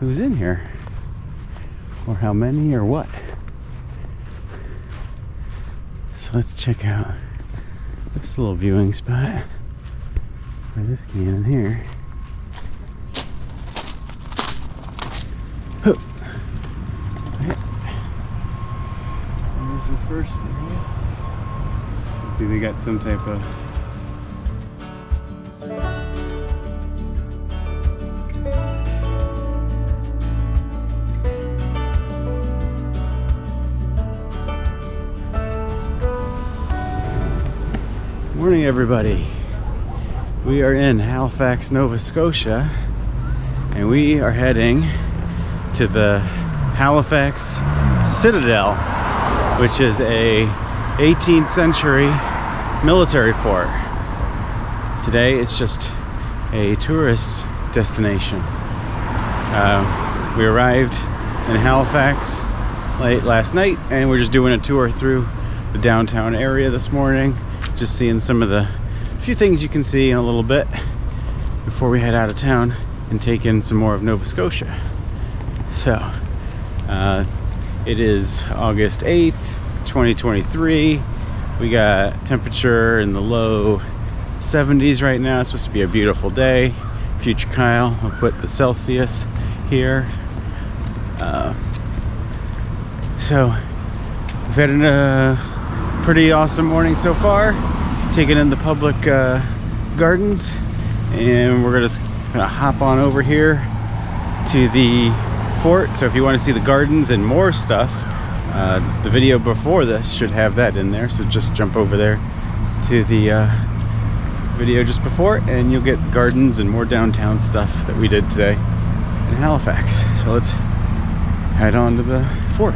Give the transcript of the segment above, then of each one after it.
who's in here, or how many, or what. So let's check out this little viewing spot for this cannon here. Oh. There's the first area. Let's see, they got some type of morning, everybody. We are in Halifax, Nova Scotia, and we are heading to the Halifax Citadel, which is a 18th century military fort. Today it's just a tourist destination. We arrived in Halifax late last night, and we're just doing a tour through the downtown area this morning. Just seeing some of the few things you can see in a little bit before we head out of town and take in some more of Nova Scotia. So it is August 8th, 2023. We got temperature in the low 70s right now. It's supposed to be a beautiful day. Future Kyle, I'll put the Celsius here. So we've had a pretty awesome morning so far, taking in the public gardens, and we're just gonna hop on over here to the fort. So if you want to see the gardens and more stuff, the video before this should have that in there, so just jump over there to the video just before and you'll get gardens and more downtown stuff that we did today in Halifax. So let's head on to the fort.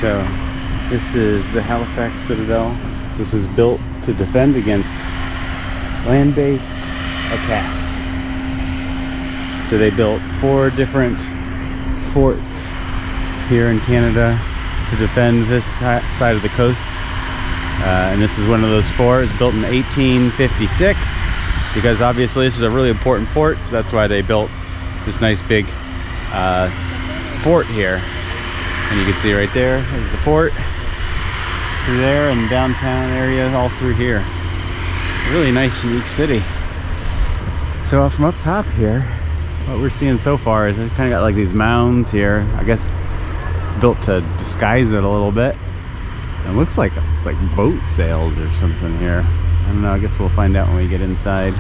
So this is the Halifax Citadel. This was built to defend against land-based attacks. So they built 4 different forts here in Canada to defend this side of the coast. And this is one of those 4. It was built in 1856 because obviously this is a really important port, so that's why they built this nice big fort here. And you can see right there is the port, through there, and downtown area all through here. A really nice, unique city. So from up top here, what we're seeing so far is it kind of got like these mounds here. I guess built to disguise it a little bit. It looks like it's like boat sails or something here. I don't know. I guess we'll find out when we get inside.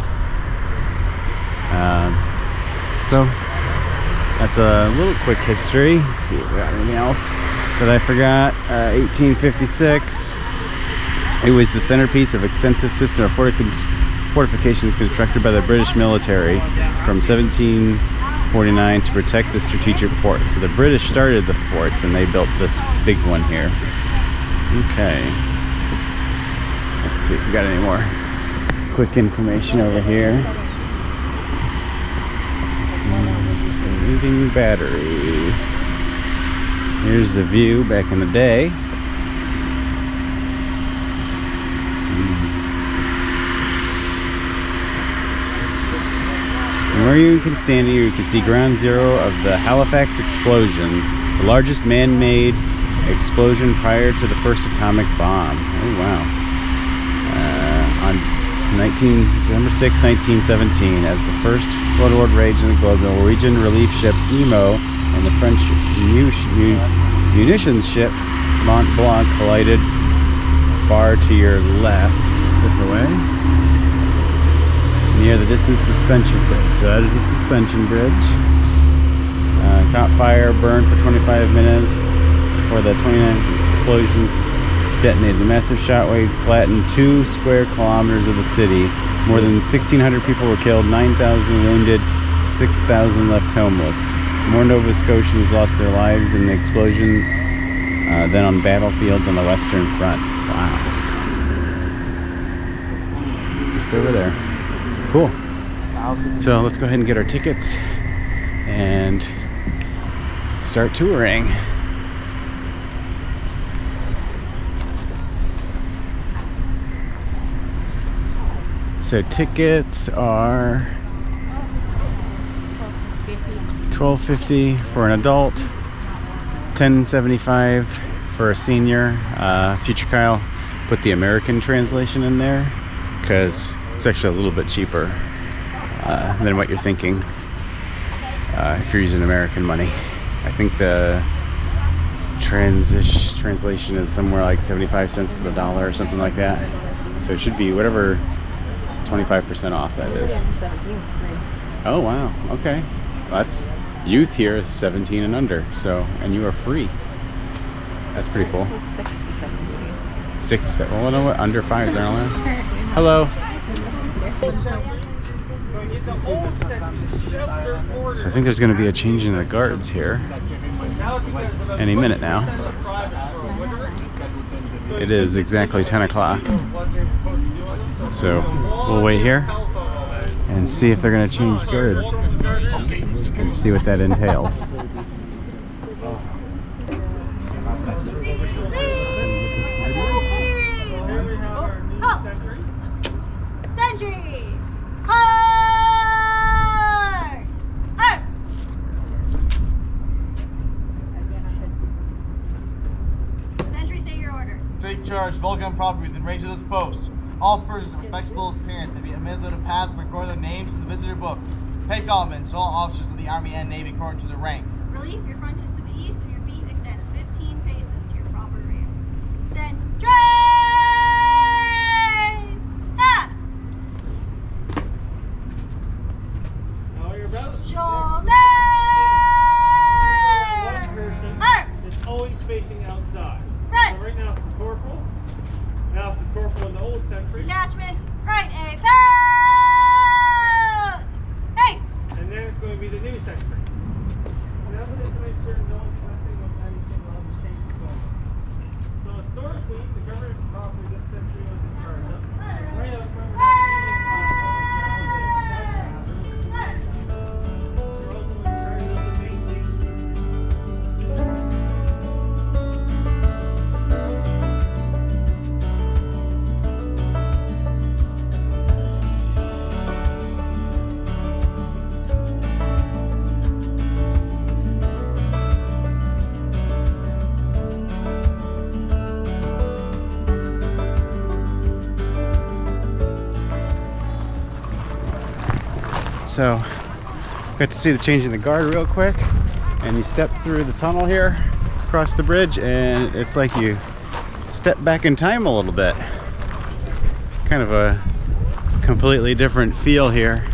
So that's a little quick history. Let's see if we got anything else that I forgot. 1856. It was the centerpiece of extensive system of fortifications constructed by the British military from 1749 to protect the strategic port. So the British started the forts and they built this big one here. Okay. Let's see if we got any more quick information over here. Moving battery. Here's the view back in the day. From where you can stand here, you can see ground zero of the Halifax explosion, the largest man-made explosion prior to the first atomic bomb. Oh wow. On November 6, 1917, as the first World War raged in the globe, the Norwegian relief ship Emo and the French munitions ship Mont Blanc collided far to your left, this away, near the distant suspension bridge. So that is the suspension bridge. Caught fire, burned for 25 minutes before the 29 explosions detonated. The massive shockwave flattened 2 square kilometers of the city. More than 1,600 people were killed, 9,000 wounded, 6,000 left homeless. More Nova Scotians lost their lives in the explosion than on battlefields on the Western Front. Wow. Just over there. Cool. So let's go ahead and get our tickets and start touring. So tickets are $12.50 for an adult, $10.75 for a senior. Future Kyle put the American translation in there because it's actually a little bit cheaper than what you're thinking if you're using American money. I think the translation is somewhere like 75 cents to the dollar or something like that. So it should be whatever 25% off that is. 17 is free. Oh wow, okay. Well, that's youth here is 17 and under, so, and you are free. That's pretty cool. This is 6 to 17. 6 to 7, well, you know what, under 5s aren't allowed. Hello. So I think there's going to be a change in the guards here any minute now. It is exactly 10 o'clock. So we'll wait here and see if they're going to change guards and see what that entails. Sentry! Hard! Arm! Sentry, state your orders. Take charge, Vulcan property within range of this post. All persons of respectable appearance may be admitted to pass by recording their names in the visitor book. Pay compliments to all officers of the Army and Navy according to their rank. Relief, your front is to the east and your beat extends 15 paces to your proper rear. Sentries! Pass! Now you're about to Shoulder! one person Arm! is always facing outside. Right. So right now it's the corporal. Now it's the corporal in the old century. Detachment, right, a boat! Pace! And then it's going to be the new century. Now we have to make sure no one's messing with anything while the change is going on. So historically, the government property this century was discarded. Right now, they're also turning up the main league. So got to see the change in the guard real quick, and you step through the tunnel here, across the bridge, and it's like you step back in time a little bit. Kind of a completely different feel here.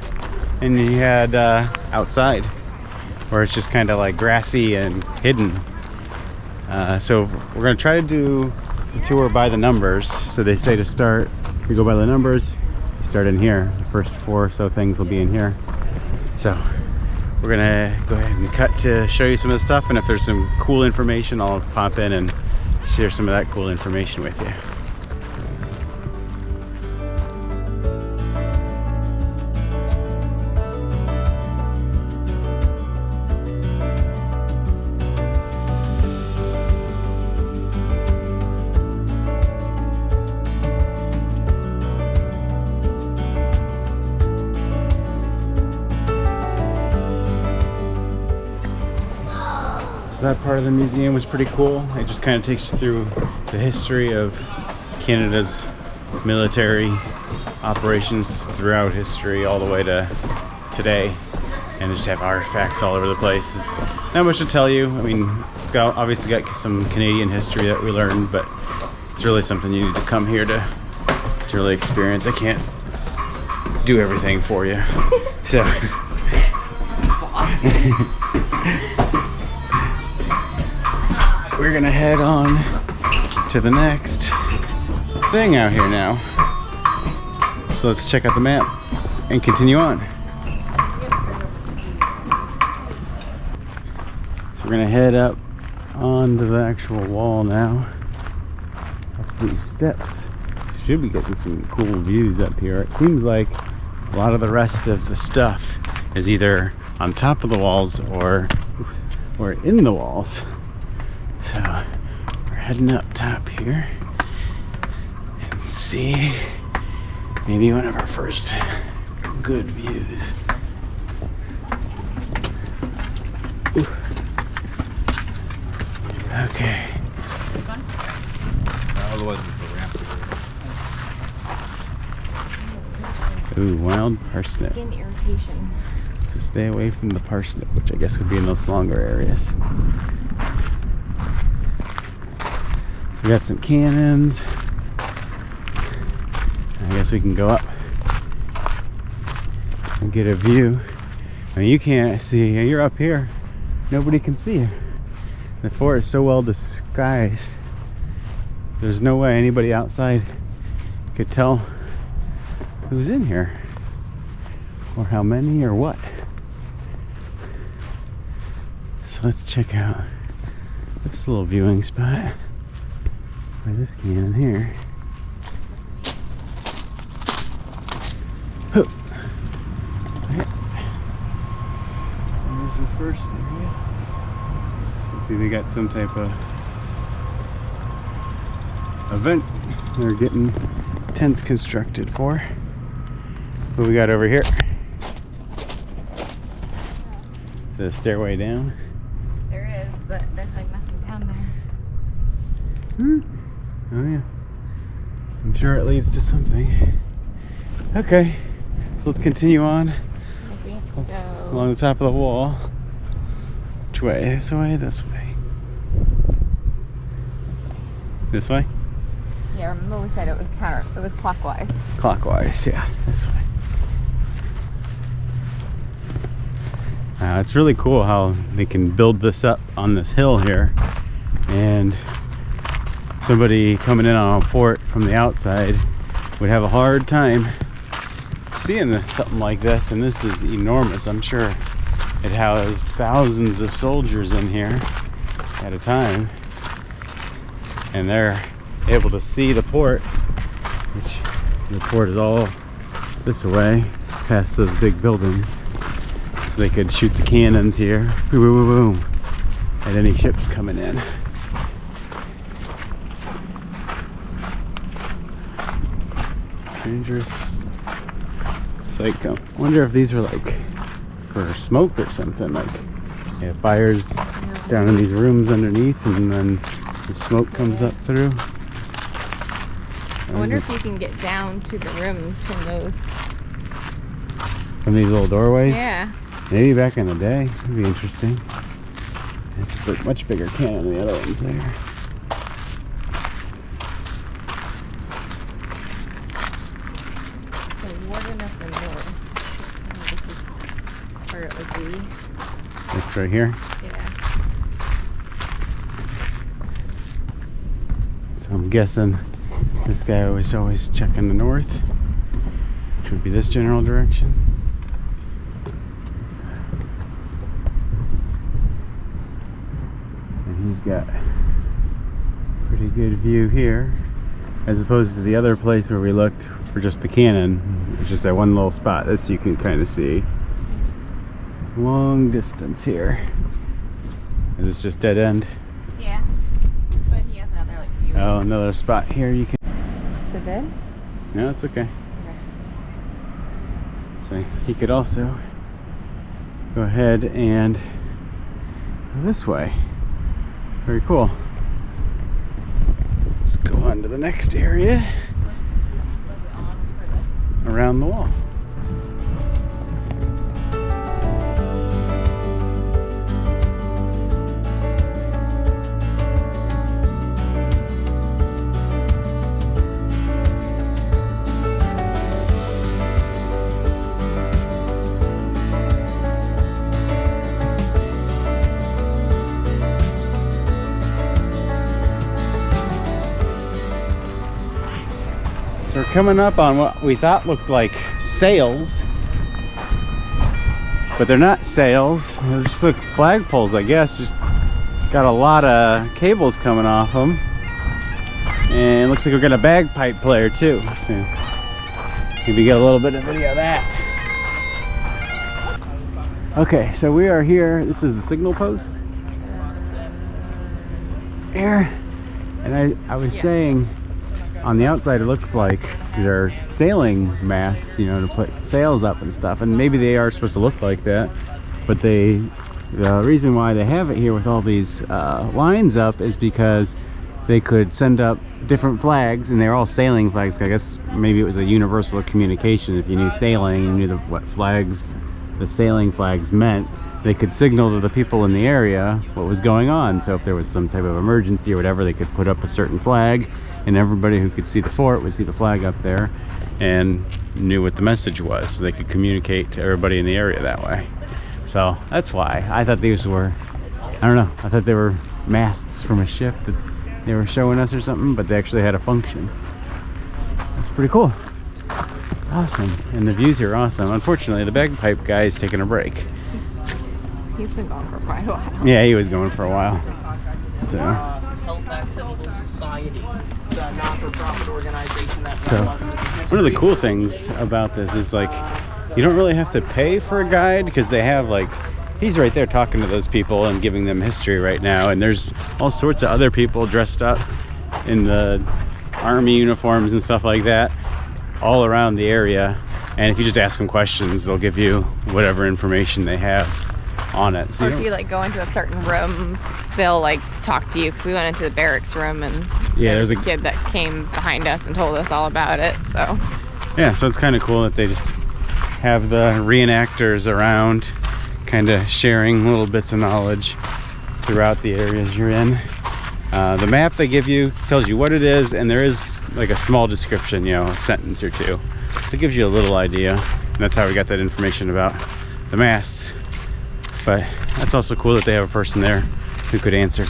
And you had outside, where it's just kind of like grassy and hidden. So we're gonna try to do the tour by the numbers. So they say to start, we go by the numbers, you start in here. The first 4 or so things will be in here. So we're gonna go ahead and cut to show you some of the stuff, and if there's some cool information, I'll pop in and share some of that cool information with you. So that part of the museum was pretty cool. It just kind of takes you through the history of Canada's military operations throughout history all the way to today, and just have artifacts all over the place. There's not much to tell you. I mean, it's obviously got some Canadian history that we learned, but it's really something you need to come here to really experience. I can't do everything for you. So we're gonna head on to the next thing out here now. So let's check out the map and continue on. gonna head up onto the actual wall now. Up these steps. Should be getting some cool views up here. It seems like a lot of the rest of the stuff is either on top of the walls or in the walls. So we're heading up top here and see maybe one of our first good views. Ooh. Okay. Otherwise, it's the ramp. Ooh, wild parsnip. Skin irritation. So stay away from the parsnip, which I guess would be in those longer areas. We got some cannons. I guess we can go up and get a view. I mean, you can't see. You're up here. Nobody can see you. The forest is so well disguised. There's no way anybody outside could tell who's in here or how many or what. So let's check out this little viewing spot for this cannon here. There's the first area. Let's see, they got some type of event they're getting tents constructed for. What we got over here? The stairway down. There is, but there's like nothing down there. Oh yeah. I'm sure it leads to something. Okay, so let's continue on Maybe we have to go. along the top of the wall. Which way? This way? This way? This way. This way? Yeah, remember we said it was clockwise. Clockwise, yeah, this way. It's really cool how they can build this up on this hill here, and somebody coming in on a port from the outside would have a hard time seeing something like this. And this is enormous. I'm sure it housed thousands of soldiers in here at a time, and they're able to see the port, which the port is all this way past those big buildings, so they could shoot the cannons here, boom, boom, boom, boom, at any ships coming in. Dangerous sight. I wonder if these were like for smoke or something, like they have fires down in these rooms underneath, and then the smoke comes up through. I wonder if you can get down to the rooms From these little doorways? Yeah. Maybe back in the day. It'd be interesting. It's a much bigger cannon than the other ones there. So warden up the north. This is where it would be. It's right here. Yeah. So I'm guessing this guy was always checking the north, which would be this general direction. And he's got a pretty good view here, as opposed to the other place where we looked for just the cannon. It's just that one little spot. This you can kind of see long distance here. Is this just dead end? Yeah. But he has another like view. Oh, another spot here you can. Is it dead? No, it's okay. Okay. So he could also go ahead and go this way. Very cool. Let's go on to the next area Was it on for this? around the wall. So we're coming up on what we thought looked like sails, but they're not sails. They're just like flagpoles, I guess, just Got a lot of cables coming off them. And looks like we're getting a bagpipe player too. So maybe get a little bit of video of that. Okay, so we are here. This is the signal post. Here. And I was saying, on the outside it looks like they're sailing masts, you know, to put sails up and stuff. And maybe they are supposed to look like that. But the reason why they have it here with all these lines up is because they could send up different flags, and they're all sailing flags. I guess maybe it was a universal communication. If you knew sailing, you knew what flags the sailing flags meant, they could signal to the people in the area what was going on. So if there was some type of emergency or whatever, they could put up a certain flag, and everybody who could see the fort would see the flag up there and knew what the message was, so they could communicate to everybody in the area that way. So that's why I thought these were, I don't know, I thought they were masts from a ship that they were showing us or something, but they actually had a function. That's pretty cool. Awesome. And the views are awesome. Unfortunately, the bagpipe guy is taking a break. He's been gone for quite a while. Yeah, he was going for a while. So, Halifax Citadel Society. It's a not-for-profit organization that so one of the cool things about this is, like, you don't really have to pay for a guide, because they have, like, he's right there talking to those people and giving them history right now, and there's all sorts of other people dressed up in the army uniforms and stuff like that all around the area, and if you just ask them questions, they'll give you whatever information they have on it. So or if you like go into a certain room, they'll like talk to you, because we went into the barracks room, and yeah, there's a kid that came behind us and told us all about it. So yeah, so it's kind of cool that they just have the reenactors around, kind of sharing little bits of knowledge throughout the areas you're in. The map they give you tells you what it is, and there is like a small description, you know, a sentence or two. It gives you a little idea, and that's how we got that information about the masts. But that's also cool that they have a person there who could answer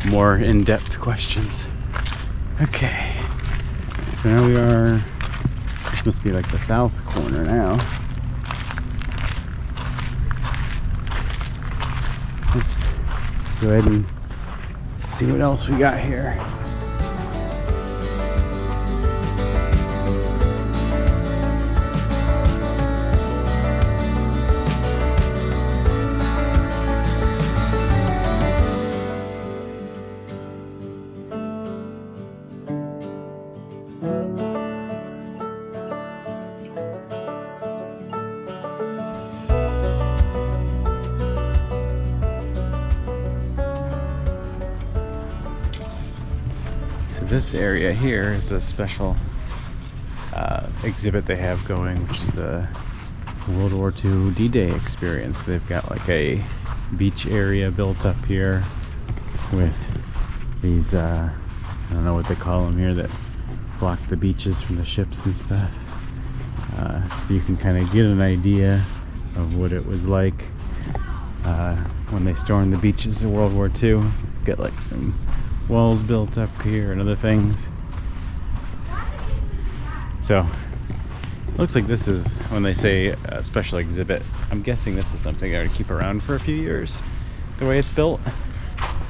more in-depth questions. Okay, so now we are, this must be like the south corner now. Let's go ahead and see what else we got here. This area here is a special exhibit they have going, which is the World War II D-Day experience. They've got like a beach area built up here with these, I don't know what they call them here, that block the beaches from the ships and stuff. So you can kind of get an idea of what it was like when they stormed the beaches of World War II. Got like some walls built up here and other things. So looks like this is, when they say a special exhibit, I'm guessing this is something they're gonna keep around for a few years, the way it's built,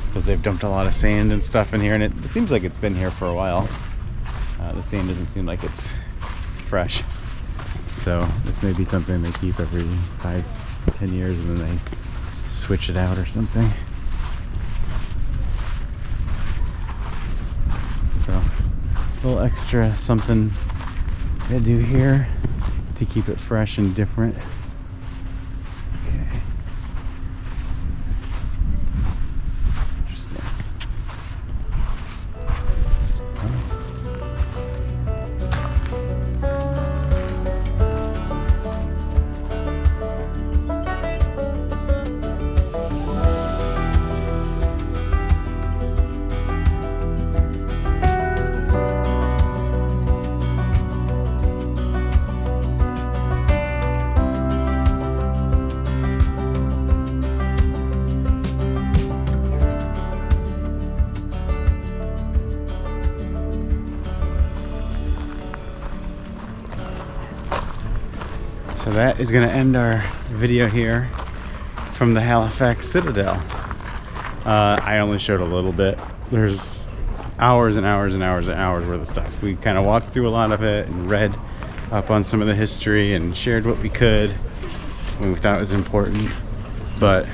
because they've dumped a lot of sand and stuff in here, and it seems like it's been here for a while. The sand doesn't seem like it's fresh, so this may be something they keep every 5-10 years, and then they switch it out or something. So a little extra something to do here to keep it fresh and different. Okay. Interesting. So that is going to end our video here from the Halifax Citadel. I only showed a little bit. There's hours and hours and hours and hours worth of stuff. We kind of walked through a lot of it and read up on some of the history and shared what we could when we thought was important. But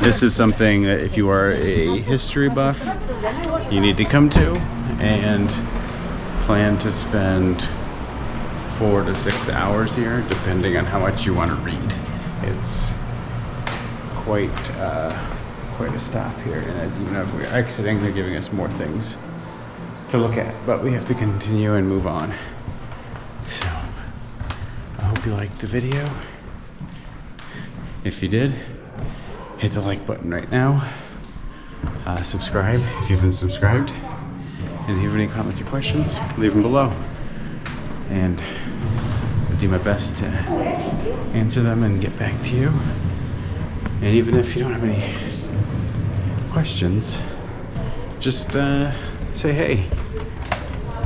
this is something that if you are a history buff, you need to come to and plan to spend 4 to 6 hours here, depending on how much you want to read. It's quite a stop here, and as even if we're exiting, they're giving us more things to look at, but we have to continue and move on. So I hope you liked the video. If you did, hit the like button right now. Subscribe if you haven't subscribed, and if you have any comments or questions, leave them below, and I'll do my best to answer them and get back to you. And even if you don't have any questions, just say, hey,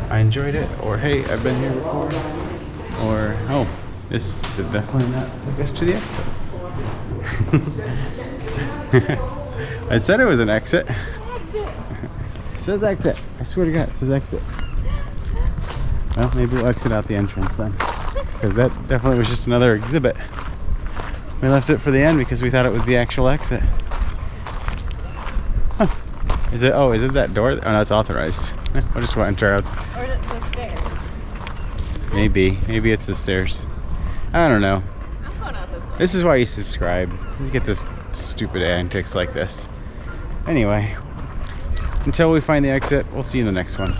I enjoyed it, or hey, I've been here before, or oh, this did definitely not take us to the exit. I said it was an exit. It says exit. I swear to God, it says exit. Well, maybe we'll exit out the entrance then, because that definitely was just another exhibit. We left it for the end because we thought it was the actual exit. Huh. Is it? Oh, is it that door? Oh, no, it's authorized. I'll just go out and try out. Or the stairs. Maybe it's the stairs. I don't know. I'm going out this way. This is why you subscribe. You get this stupid antics like this. Anyway, until we find the exit, we'll see you in the next one.